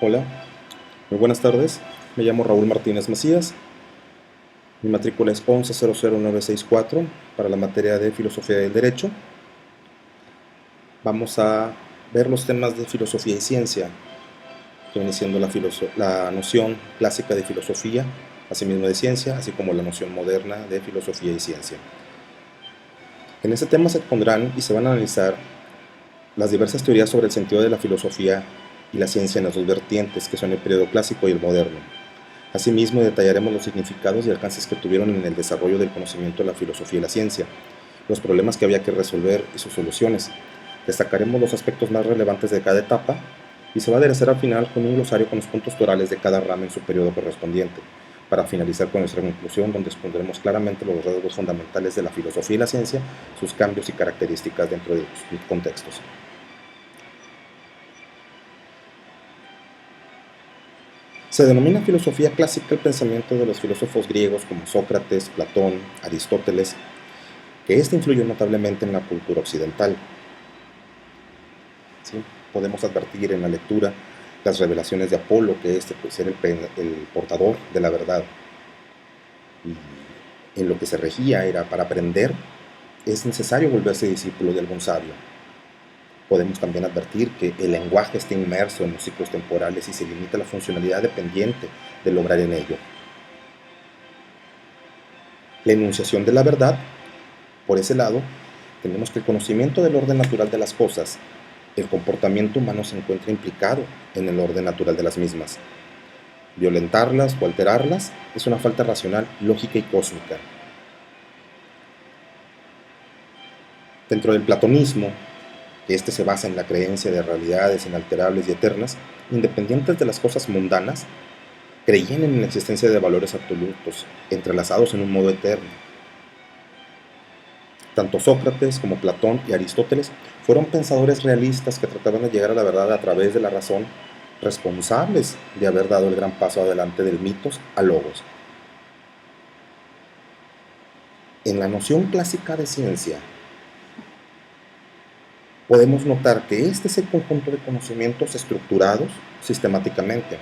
Hola, muy buenas tardes. Me llamo Raúl Martínez Macías. Mi matrícula es 11000964 para la materia de Filosofía del Derecho. Vamos a ver los temas de filosofía y ciencia, que viene siendo la noción clásica de filosofía, asimismo de ciencia, así como la noción moderna de filosofía y ciencia. En este tema se expondrán y se van a analizar las diversas teorías sobre el sentido de la filosofía y la ciencia en las dos vertientes, que son el periodo clásico y el moderno. Asimismo, detallaremos los significados y alcances que tuvieron en el desarrollo del conocimiento de la filosofía y la ciencia, los problemas que había que resolver y sus soluciones. Destacaremos los aspectos más relevantes de cada etapa y se va a aderezar al final con un glosario con los puntos torales de cada rama en su periodo correspondiente, para finalizar con nuestra conclusión, donde expondremos claramente los rasgos fundamentales de la filosofía y la ciencia, sus cambios y características dentro de sus contextos. Se denomina filosofía clásica el pensamiento de los filósofos griegos como Sócrates, Platón, Aristóteles, que éste influyó notablemente en la cultura occidental. ¿Sí? Podemos advertir en la lectura las revelaciones de Apolo, que éste pues, era el portador de la verdad. Y en lo que se regía era, para aprender, es necesario volverse discípulo de algún sabio. Podemos también advertir que el lenguaje está inmerso en los ciclos temporales y se limita a la funcionalidad dependiente del obrar en ello. La enunciación de la verdad, por ese lado, tenemos que el conocimiento del orden natural de las cosas, el comportamiento humano se encuentra implicado en el orden natural de las mismas. Violentarlas o alterarlas es una falta racional, lógica y cósmica. Dentro del platonismo, que este se basa en la creencia de realidades inalterables y eternas, independientes de las cosas mundanas, creían en la existencia de valores absolutos, entrelazados en un modo eterno. Tanto Sócrates como Platón y Aristóteles fueron pensadores realistas que trataban de llegar a la verdad a través de la razón, responsables de haber dado el gran paso adelante del mitos a logos. En la noción clásica de ciencia, podemos notar que este es el conjunto de conocimientos estructurados sistemáticamente.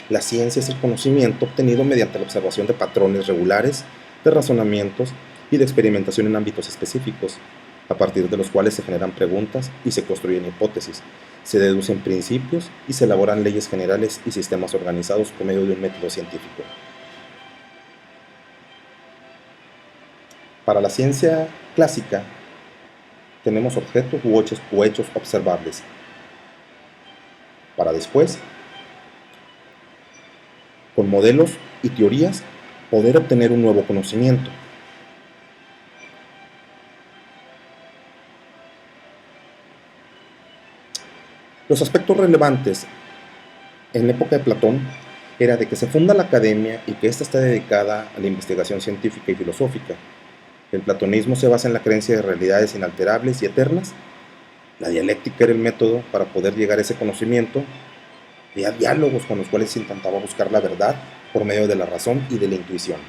La ciencia es el conocimiento obtenido mediante la observación de patrones regulares, de razonamientos y de experimentación en ámbitos específicos, a partir de los cuales se generan preguntas y se construyen hipótesis, se deducen principios y se elaboran leyes generales y sistemas organizados por medio de un método científico. Para la ciencia clásica, tenemos objetos u hechos observables. Para después, con modelos y teorías, poder obtener un nuevo conocimiento. Los aspectos relevantes en la época de Platón era de que se funda la academia y que ésta está dedicada a la investigación científica y filosófica. El platonismo se basa en la creencia de realidades inalterables y eternas. La dialéctica era el método para poder llegar a ese conocimiento. Había diálogos con los cuales se intentaba buscar la verdad por medio de la razón y de la intuición.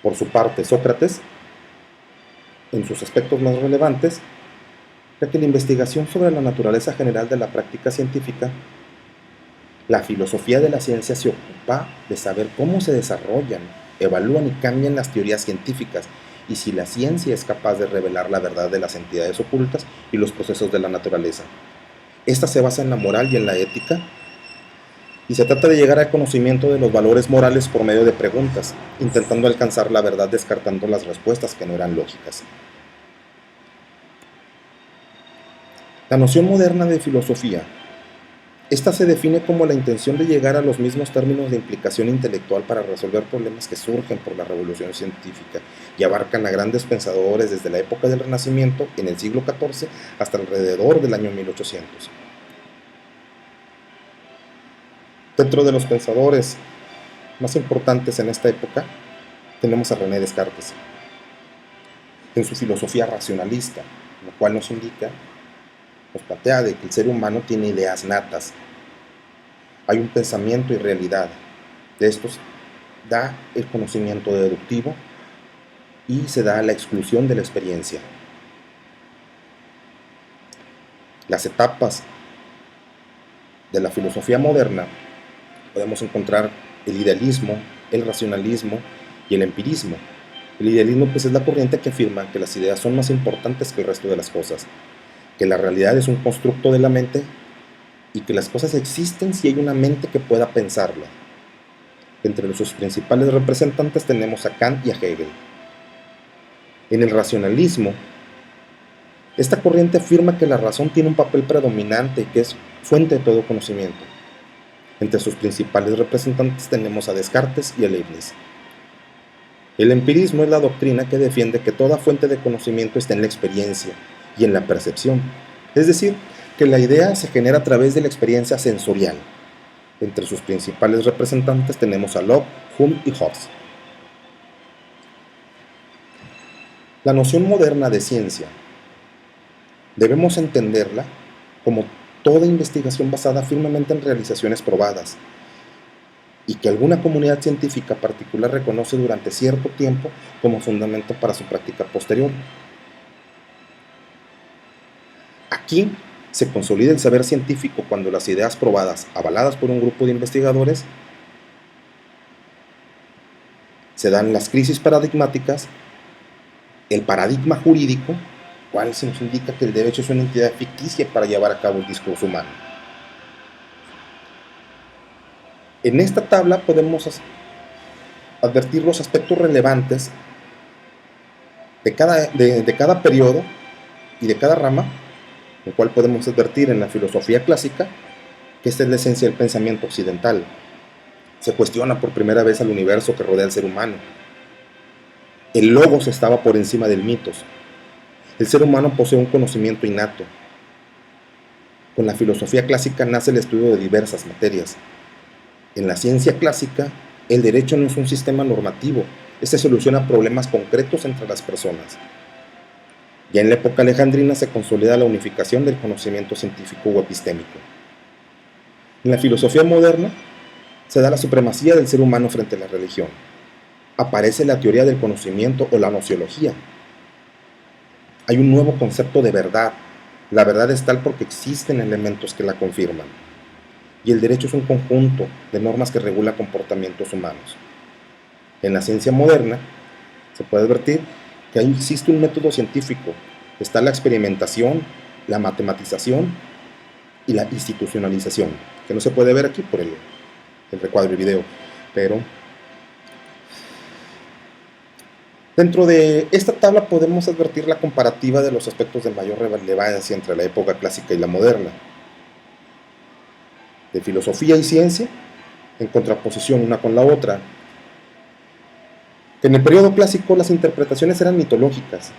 Por su parte, Sócrates, en sus aspectos más relevantes, ya que la investigación sobre la naturaleza general de la práctica científica, la filosofía de la ciencia se ocupa de saber cómo se desarrollan, evalúan y cambian las teorías científicas y si la ciencia es capaz de revelar la verdad de las entidades ocultas y los procesos de la naturaleza. Esta se basa en la moral y en la ética y se trata de llegar al conocimiento de los valores morales por medio de preguntas, intentando alcanzar la verdad descartando las respuestas que no eran lógicas. La noción moderna de filosofía. Esta se define como la intención de llegar a los mismos términos de implicación intelectual para resolver problemas que surgen por la revolución científica y abarcan a grandes pensadores desde la época del Renacimiento en el siglo XIV hasta alrededor del año 1800. Dentro de los pensadores más importantes en esta época tenemos a René Descartes, en su filosofía racionalista, lo cual nos indica, nos plantea de que el ser humano tiene ideas natas. Hay un pensamiento y realidad. De estos da el conocimiento deductivo y se da la exclusión de la experiencia. Las etapas de la filosofía moderna podemos encontrar el idealismo, el racionalismo y el empirismo. El idealismo pues es la corriente que afirma que las ideas son más importantes que el resto de las cosas, que la realidad es un constructo de la mente y que las cosas existen si hay una mente que pueda pensarlas. Entre sus principales representantes tenemos a Kant y a Hegel. En el racionalismo, esta corriente afirma que la razón tiene un papel predominante y que es fuente de todo conocimiento. Entre sus principales representantes tenemos a Descartes y a Leibniz. El empirismo es la doctrina que defiende que toda fuente de conocimiento está en la experiencia y en la percepción, es decir, que la idea se genera a través de la experiencia sensorial. Entre sus principales representantes tenemos a Locke, Hume y Hobbes. La noción moderna de ciencia debemos entenderla como toda investigación basada firmemente en realizaciones probadas y que alguna comunidad científica particular reconoce durante cierto tiempo como fundamento para su práctica posterior. Aquí se consolida el saber científico cuando las ideas probadas, avaladas por un grupo de investigadores, se dan las crisis paradigmáticas, el paradigma jurídico, cual se nos indica que el derecho es una entidad ficticia para llevar a cabo el discurso humano. En esta tabla podemos advertir los aspectos relevantes de cada periodo y de cada rama, el cual podemos advertir en la filosofía clásica que esta es la esencia del pensamiento occidental. Se cuestiona por primera vez al universo que rodea al ser humano. El logos estaba por encima del mitos. El ser humano posee un conocimiento innato. Con la filosofía clásica nace el estudio de diversas materias. En la ciencia clásica, el derecho no es un sistema normativo, este soluciona problemas concretos entre las personas. Ya en la época alejandrina se consolida la unificación del conocimiento científico o epistémico. En la filosofía moderna se da la supremacía del ser humano frente a la religión. Aparece la teoría del conocimiento o la nociología. Hay un nuevo concepto de verdad. La verdad es tal porque existen elementos que la confirman. Y el derecho es un conjunto de normas que regula comportamientos humanos. En la ciencia moderna se puede advertir que ahí existe un método científico. Está la experimentación, la matematización y la institucionalización, que no se puede ver aquí por el recuadro y video, pero dentro de esta tabla podemos advertir la comparativa de los aspectos de mayor relevancia entre la época clásica y la moderna, de filosofía y ciencia, en contraposición una con la otra. En el periodo clásico las interpretaciones eran mitológicas,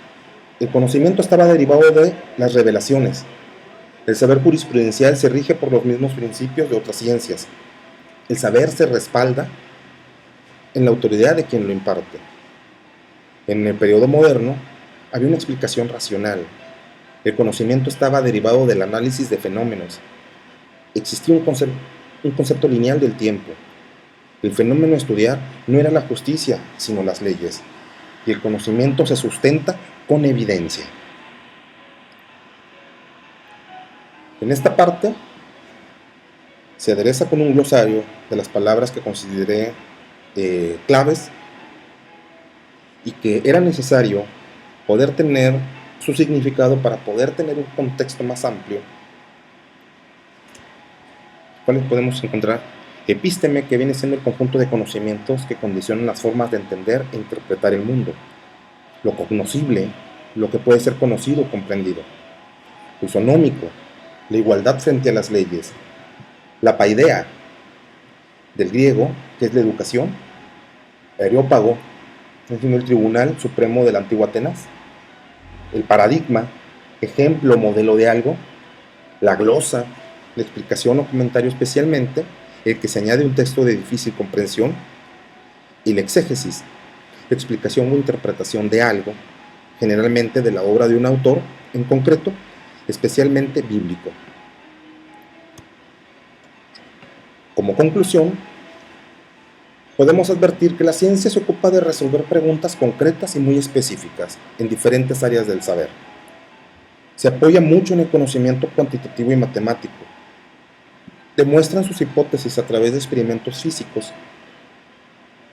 el conocimiento estaba derivado de las revelaciones, el saber jurisprudencial se rige por los mismos principios de otras ciencias, el saber se respalda en la autoridad de quien lo imparte. En el periodo moderno había una explicación racional, el conocimiento estaba derivado del análisis de fenómenos, existía un concepto lineal del tiempo. El fenómeno a estudiar no era la justicia, sino las leyes, y el conocimiento se sustenta con evidencia. En esta parte se adereza con un glosario de las palabras que consideré claves y que era necesario poder tener su significado para poder tener un contexto más amplio. ¿Cuáles podemos encontrar? Epísteme, que viene siendo el conjunto de conocimientos que condicionan las formas de entender e interpretar el mundo. Lo cognoscible, lo que puede ser conocido o comprendido. Usonómico, la igualdad frente a las leyes. La paideia, del griego, que es la educación. Areópago, es el Tribunal Supremo de la antigua Atenas. El paradigma, ejemplo, modelo de algo. La glosa, la explicación o comentario, especialmente el que se añade un texto de difícil comprensión, y la exégesis, explicación o interpretación de algo, generalmente de la obra de un autor en concreto, especialmente bíblico. Como conclusión, podemos advertir que la ciencia se ocupa de resolver preguntas concretas y muy específicas en diferentes áreas del saber. Se apoya mucho en el conocimiento cuantitativo y matemático. demuestran sus hipótesis a través de experimentos físicos.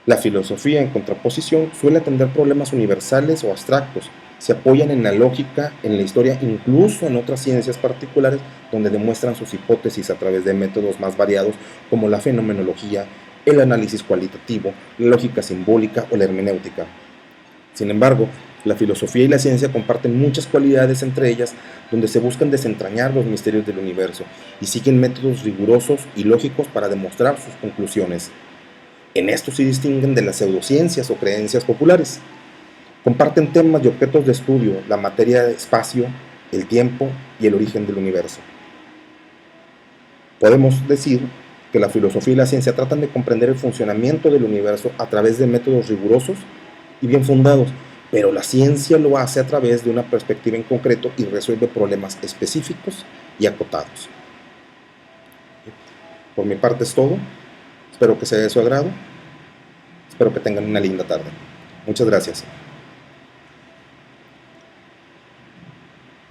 La filosofía, en contraposición, suele atender problemas universales o abstractos. Se apoyan en la lógica, en la historia, incluso en otras ciencias particulares, donde demuestran sus hipótesis a través de métodos más variados como la fenomenología, el análisis cualitativo, la lógica simbólica o la hermenéutica. Sin embargo, la filosofía y la ciencia comparten muchas cualidades entre ellas, donde se buscan desentrañar los misterios del universo y siguen métodos rigurosos y lógicos para demostrar sus conclusiones. En esto se distinguen de las pseudociencias o creencias populares. Comparten temas y objetos de estudio, la materia de espacio, el tiempo y el origen del universo. Podemos decir que la filosofía y la ciencia tratan de comprender el funcionamiento del universo a través de métodos rigurosos y bien fundados, pero la ciencia lo hace a través de una perspectiva en concreto y resuelve problemas específicos y acotados. Por mi parte es todo. Espero que sea de su agrado. Espero que tengan una linda tarde. Muchas gracias.